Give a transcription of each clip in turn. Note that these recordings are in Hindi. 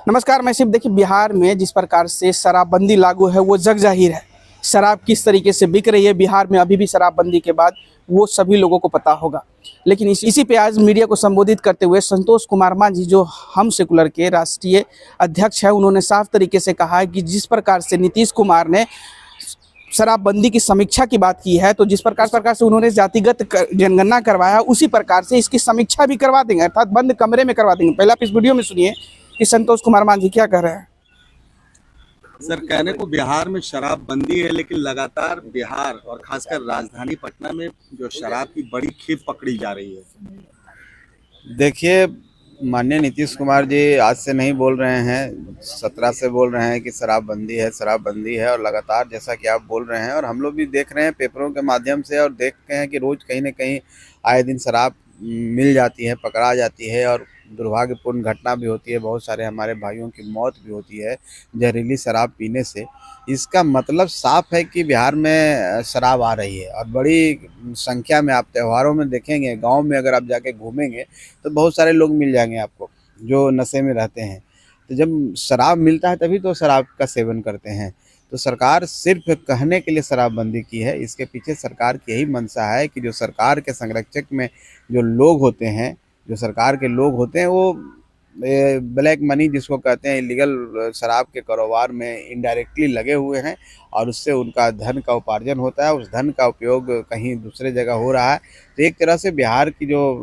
नमस्कार। मैं सिर्फ देखिए, बिहार में जिस प्रकार से शराबबंदी लागू है वो जग जाहिर है। शराब किस तरीके से बिक रही है बिहार में अभी भी शराबबंदी के बाद, वो सभी लोगों को पता होगा। लेकिन इसी पे आज मीडिया को संबोधित करते हुए संतोष कुमार मांझी, जो हम सेकुलर के राष्ट्रीय अध्यक्ष हैं, उन्होंने साफ तरीके से कहा है कि जिस प्रकार से नीतीश कुमार ने शराबबंदी की समीक्षा की बात की है, तो जिस प्रकार से उन्होंने जातिगत जनगणना करवाया, उसी प्रकार से इसकी समीक्षा भी करवा देंगे, अर्थात बंद कमरे में करवा देंगे। पहले आप इस वीडियो में सुनिए कि संतोष कुमार मांझी क्या कह रहे हैं। सर, कहने को बिहार में शराब बंदी है, लेकिन लगातार बिहार और खासकर राजधानी पटना में जो शराब की बड़ी खेप पकड़ी जा रही है। देखिए, माननीय नीतीश कुमार जी आज से नहीं बोल रहे हैं, 17 से बोल रहे हैं कि शराबबंदी है, शराबबंदी है। और लगातार जैसा कि आप बोल रहे हैं और हम लोग भी देख रहे हैं पेपरों के माध्यम से, और देखते हैं कि रोज़ कहीं ना कहीं आए दिन शराब मिल जाती है, पकड़ा जाती है, और दुर्भाग्यपूर्ण घटना भी होती है। बहुत सारे हमारे भाइयों की मौत भी होती है जहरीली शराब पीने से। इसका मतलब साफ है कि बिहार में शराब आ रही है, और बड़ी संख्या में आप त्योहारों में देखेंगे, गांव में अगर आप जाके घूमेंगे तो बहुत सारे लोग मिल जाएंगे आपको जो नशे में रहते हैं। तो जब शराब मिलता है तभी तो शराब का सेवन करते हैं। तो सरकार सिर्फ कहने के लिए शराबबंदी की है, इसके पीछे सरकार की यही मंशा है कि जो सरकार के संरक्षक में जो लोग होते हैं, जो सरकार के लोग होते हैं, वो ब्लैक मनी जिसको कहते हैं, इलीगल शराब के कारोबार में इनडायरेक्टली लगे हुए हैं, और उससे उनका धन का उपार्जन होता है। उस धन का उपयोग कहीं दूसरे जगह हो रहा है। तो एक तरह से बिहार की जो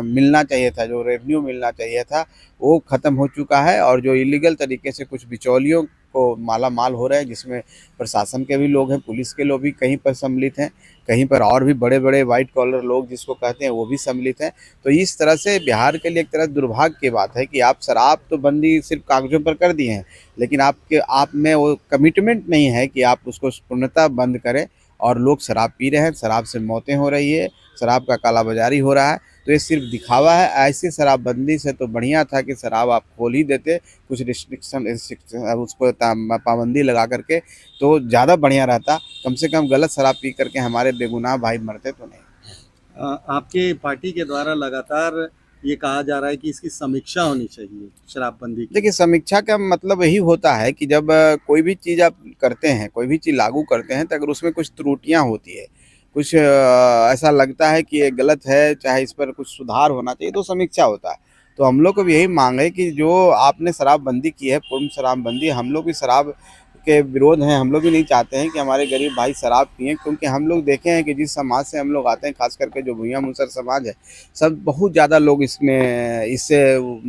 मिलना चाहिए था, जो रेवेन्यू मिलना चाहिए था, वो ख़त्म हो चुका है। और जो इलीगल तरीके से कुछ बिचौलियों को माला माल हो रहे हैं, जिसमें प्रशासन के भी लोग हैं, पुलिस के लोग भी कहीं पर सम्मिलित हैं, कहीं पर और भी बड़े बड़े वाइट कॉलर लोग जिसको कहते हैं वो भी सम्मिलित हैं। तो इस तरह से बिहार के लिए एक तरह दुर्भाग्य की बात है कि आप शराब तो बंदी सिर्फ कागजों पर कर दिए हैं, लेकिन आप में वो कमिटमेंट नहीं है कि आप उसको पूर्णतः बंद करें। और लोग शराब पी रहे हैं, शराब से मौतें हो रही है, शराब का कालाबाजारी हो रहा है। तो ये सिर्फ दिखावा है। ऐसी शराबबंदी से तो बढ़िया था कि शराब आप खोल ही देते, कुछ रिस्ट्रिक्शन उस पर पाबंदी लगा करके, तो ज़्यादा बढ़िया रहता। कम से कम गलत शराब पी करके हमारे बेगुनाह भाई मरते तो नहीं। आपके पार्टी के द्वारा लगातार ये कहा जा रहा है कि इसकी समीक्षा होनी चाहिए शराबबंदी की। देखिए, समीक्षा का मतलब यही होता है कि जब कोई भी चीज़ आप करते हैं, कोई भी चीज़ लागू करते हैं, तो अगर उसमें कुछ त्रुटियां होती है, कुछ ऐसा लगता है कि ये गलत है, चाहे इस पर कुछ सुधार होना चाहिए, तो समीक्षा होता है। तो हम लोग को भी यही मांग है कि जो आपने शराबबंदी की है, पूर्ण शराबबंदी, हम लोग भी शराब के विरोध हैं। हम लोग भी नहीं चाहते हैं कि हमारे गरीब भाई शराब पिएं, क्योंकि हम लोग देखे हैं कि जिस समाज से हम लोग आते हैं, खास करके जो भूया मुसर समाज है, सब बहुत ज़्यादा लोग इससे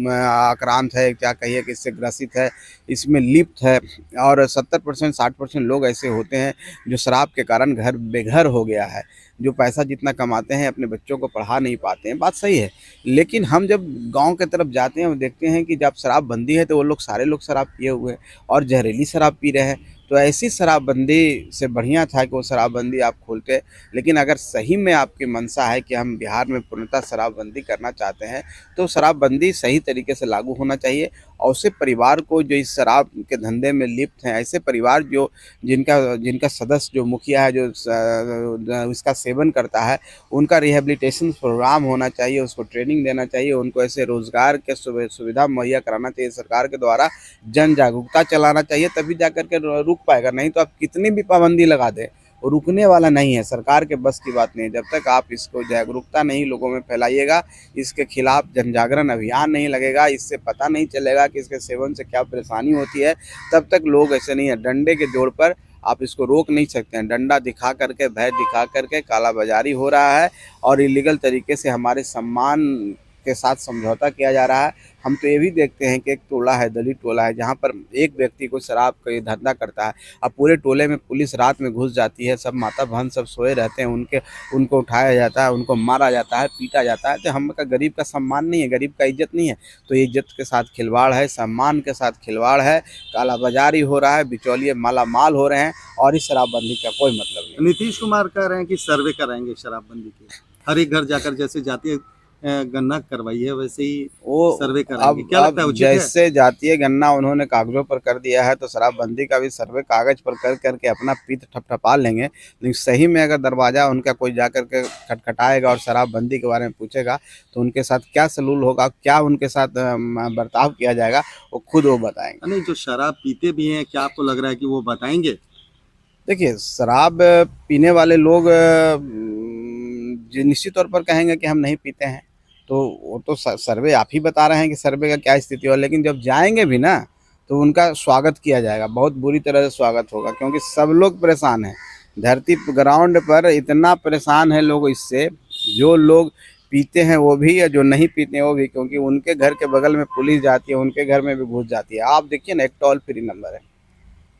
आक्रांत है, क्या कहिए कि इससे ग्रसित है, इसमें लिप्त है। और 70% 60% लोग ऐसे होते हैं जो शराब के कारण घर बेघर हो गया है, जो पैसा जितना कमाते हैं अपने बच्चों को पढ़ा नहीं पाते हैं। बात सही है, लेकिन हम जब गांव के तरफ जाते हैं, देखते हैं कि जब शराबबंदी है तो वो लोग सारे लोग शराब पिए हुए हैं और जहरीली शराब पी रहे हैं। तो ऐसी शराबबंदी से बढ़िया था कि वो शराबबंदी आप खोलते। लेकिन अगर सही में आपकी मंशा है कि हम बिहार में पूर्णतः शराबबंदी करना चाहते हैं, तो शराबबंदी सही तरीके से लागू होना चाहिए। और उससे परिवार को, जो इस शराब के धंधे में लिप्त हैं, ऐसे परिवार जो जिनका जिनका सदस्य जो मुखिया है, जो इसका सेवन करता है, उनका रिहेबिलिटेशन प्रोग्राम होना चाहिए, उसको ट्रेनिंग देना चाहिए, उनको ऐसे रोज़गार के सुविधा मुहैया कराना चाहिए। सरकार के द्वारा जन जागरूकता चलाना चाहिए, तभी जा कर के रुक पाएगा। नहीं तो आप कितनी भी पाबंदी लगा दें, वो रुकने वाला नहीं है। सरकार के बस की बात नहीं। जब तक आप इसको जागरूकता नहीं लोगों में फैलाइएगा, इसके खिलाफ जन जागरण अभियान नहीं लगेगा, इससे पता नहीं चलेगा कि इसके सेवन से क्या परेशानी होती है, तब तक लोग ऐसे नहीं है। डंडे के जोर पर आप इसको रोक नहीं सकते हैं। डंडा दिखा करके, भय दिखा करके कालाबाजारी हो रहा है, और इलीगल तरीके से हमारे सम्मान के साथ समझौता किया जा रहा है। हम तो ये भी देखते हैं कि एक टोला है, दलित टोला है, जहाँ पर एक व्यक्ति को शराब का धंधा करता है। अब पूरे टोले में पुलिस रात में घुस जाती है, सब माता बहन सब सोए रहते हैं, उनको उठाया जाता है, उनको मारा जाता है, पीटा जाता है। तो हम का गरीब का सम्मान नहीं है, गरीब का इज्जत नहीं है। तो ये इज्जत के साथ खिलवाड़ है, सम्मान के साथ खिलवाड़ है, कालाबाजारी हो रहा है, बिचौलिए माला माल हो रहे हैं, और इस शराबबंदी का कोई मतलब नहीं। नीतीश कुमार कह रहे हैं कि सर्वे कराएंगे शराबबंदी की, हर एक घर जाकर, जैसे जातीय गणना करवाई है वैसे ही वो सर्वे कराएंगे, क्या लगता है अब उचित है? जैसे जातीय गणना उन्होंने कागजों पर कर दिया है, तो शराबबंदी का भी सर्वे कागज पर कर करके अपना पीठ ठपठपा लेंगे। लेकिन सही में अगर दरवाजा उनका कोई जाकर के खटखटाएगा और शराबबंदी के बारे में पूछेगा, तो उनके साथ क्या सलूल होगा, क्या उनके साथ बर्ताव किया जाएगा, वो खुद वो बताएंगे। नहीं, जो शराब पीते भी हैं, क्या आपको लग रहा है कि वो बताएंगे? देखिए, शराब पीने वाले लोग निश्चित तौर पर कहेंगे कि हम नहीं पीते हैं, तो वो तो सर्वे आप ही बता रहे हैं कि सर्वे का क्या स्थिति हो, लेकिन जब जाएंगे भी ना, तो उनका स्वागत किया जाएगा, बहुत बुरी तरह से स्वागत होगा, क्योंकि सब लोग परेशान हैं। धरती ग्राउंड पर इतना परेशान है लोग इससे, जो लोग पीते हैं वो भी, या जो नहीं पीते हैं वो भी, क्योंकि उनके घर के बगल में पुलिस जाती है, उनके घर में भी घुस जाती है। आप देखिए ना, एक टोल फ्री नंबर है।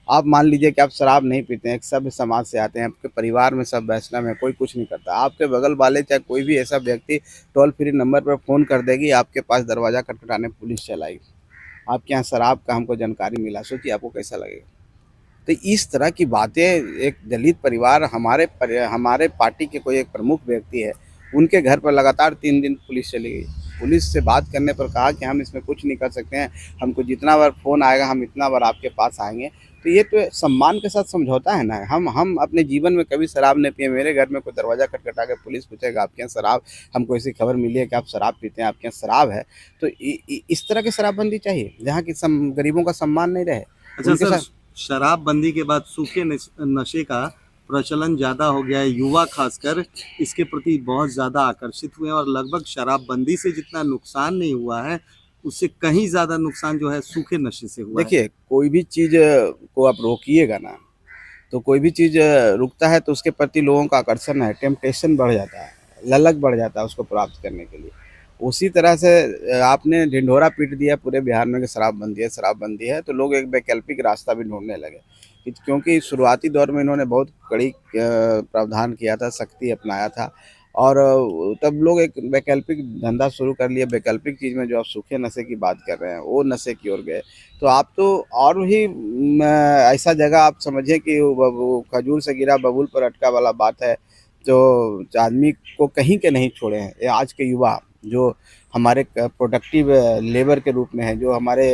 आप मान लीजिए कि आप शराब नहीं पीते हैं, एक सभ्य समाज से आते हैं, आपके परिवार में सब वैष्णव है, कोई कुछ नहीं करता, आपके बगल वाले चाहे कोई भी ऐसा व्यक्ति टोल फ्री नंबर पर फ़ोन कर देगी, आपके पास दरवाज़ा खटखटाने पुलिस चलाएगी, आपके यहाँ शराब का हमको जानकारी मिला, सोचिए आपको कैसा लगेगा। तो इस तरह की बातें, एक दलित परिवार, हमारे पार्टी के कोई एक प्रमुख व्यक्ति है, उनके घर पर लगातार 3 दिन पुलिस चली गई। पुलिस से बात करने पर कहा कि हम इसमें कुछ नहीं कर सकते हैं, हमको जितना बार फ़ोन आएगा हम इतना बार आपके पास आएंगे। तो ये तो सम्मान के साथ समझौता है ना। हम अपने जीवन में कभी शराब नहीं पिए, मेरे घर में कोई दरवाज़ा खटखटा के पुलिस पूछेगा आपके यहाँ शराब, हमको ऐसी खबर मिली है कि आप शराब पीते हैं, आपके यहाँ शराब है, तो इस तरह की शराबबंदी चाहिए जहाँ की गरीबों का सम्मान नहीं रहे। अच्छा उनके सर, साथ शराबबंदी के बाद सूखे नशे का प्रचलन ज़्यादा हो गया है, युवा खासकर इसके प्रति बहुत ज़्यादा आकर्षित हुए हैं, और लगभग शराबबंदी से जितना नुकसान नहीं हुआ है, उससे कहीं ज़्यादा नुकसान जो है सूखे नशे से हुआ है। देखिए, कोई भी चीज़ को आप रोकिएगा ना, तो कोई भी चीज़ रुकता है तो उसके प्रति लोगों का आकर्षण है, टेम्पटेशन बढ़ जाता है, ललक बढ़ जाता है उसको प्राप्त करने के लिए। उसी तरह से आपने ढिंढोरा पीट दिया पूरे बिहार में कि शराबबंदी है, तो लोग एक वैकल्पिक रास्ता भी ढूँढने लगे। क्योंकि शुरुआती दौर में इन्होंने बहुत कड़ी प्रावधान किया था, सख्ती अपनाया था, और तब लोग एक वैकल्पिक धंधा शुरू कर लिया। वैकल्पिक चीज़ में जो आप सूखे नशे की बात कर रहे हैं, वो नशे की ओर गए। तो आप तो और भी ऐसा जगह आप समझिए कि वो खजूर से गिरा बबूल पर अटका वाला बात है, जो आदमी को कहीं के नहीं छोड़े हैं। ये आज के युवा जो हमारे प्रोडक्टिव लेबर के रूप में है, जो हमारे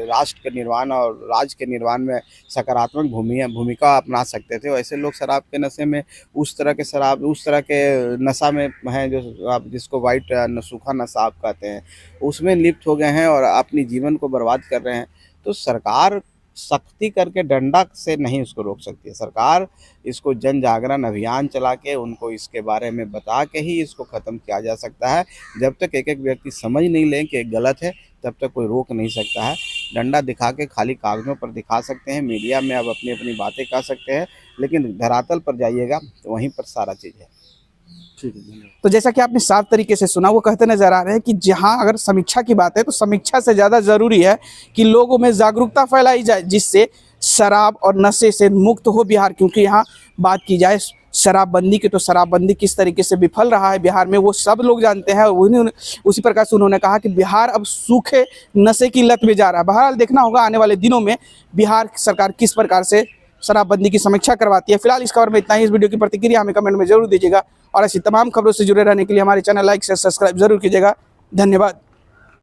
राष्ट्र के निर्माण और राज्य के निर्माण में सकारात्मक भूमिका अपना सकते थे, वैसे लोग शराब के नशे में, उस तरह के नशा में हैं, जो आप जिसको वाइट सूखा नशा आप कहते हैं, उसमें लिप्त हो गए हैं और अपनी जीवन को बर्बाद कर रहे हैं। तो सरकार सख्ती करके डंडा से नहीं उसको रोक सकती है। सरकार इसको जन जागरण अभियान चला के उनको इसके बारे में बता के ही इसको ख़त्म किया जा सकता है। जब तक एक व्यक्ति समझ नहीं ले कि गलत है, तब तक कोई रोक नहीं सकता है। डंडा दिखा के खाली कागज़ों पर दिखा सकते हैं, मीडिया में आप अपनी बातें कह सकते हैं, लेकिन धरातल पर जाइएगा तो वहीं पर सारा चीज़ है। ठीक है, धन्यवाद। तो जैसा कि आपने साफ तरीके से सुना, वो कहते नजर आ रहे हैं कि जहां अगर समीक्षा की बात है तो समीक्षा से ज़्यादा ज़रूरी है कि लोगों में जागरूकता फैलाई जाए, जिससे शराब और नशे से मुक्त हो बिहार। क्योंकि यहाँ बात की जाए शराबबंदी की, तो शराबबंदी किस तरीके से विफल रहा है बिहार में वो सब लोग जानते हैं। उसी प्रकार से उन्होंने कहा कि बिहार अब सूखे नशे की लत में जा रहा है। बहरहाल देखना होगा आने वाले दिनों में बिहार सरकार किस प्रकार से शराबबंदी की समीक्षा करवाती है। फिलहाल इस खबर में इतना ही। इस वीडियो की प्रतिक्रिया हमें कमेंट में जरूर दीजिएगा, और ऐसी तमाम खबरों से जुड़े रहने के लिए हमारे चैनल लाइक से सब्सक्राइब जरूर कीजिएगा। धन्यवाद।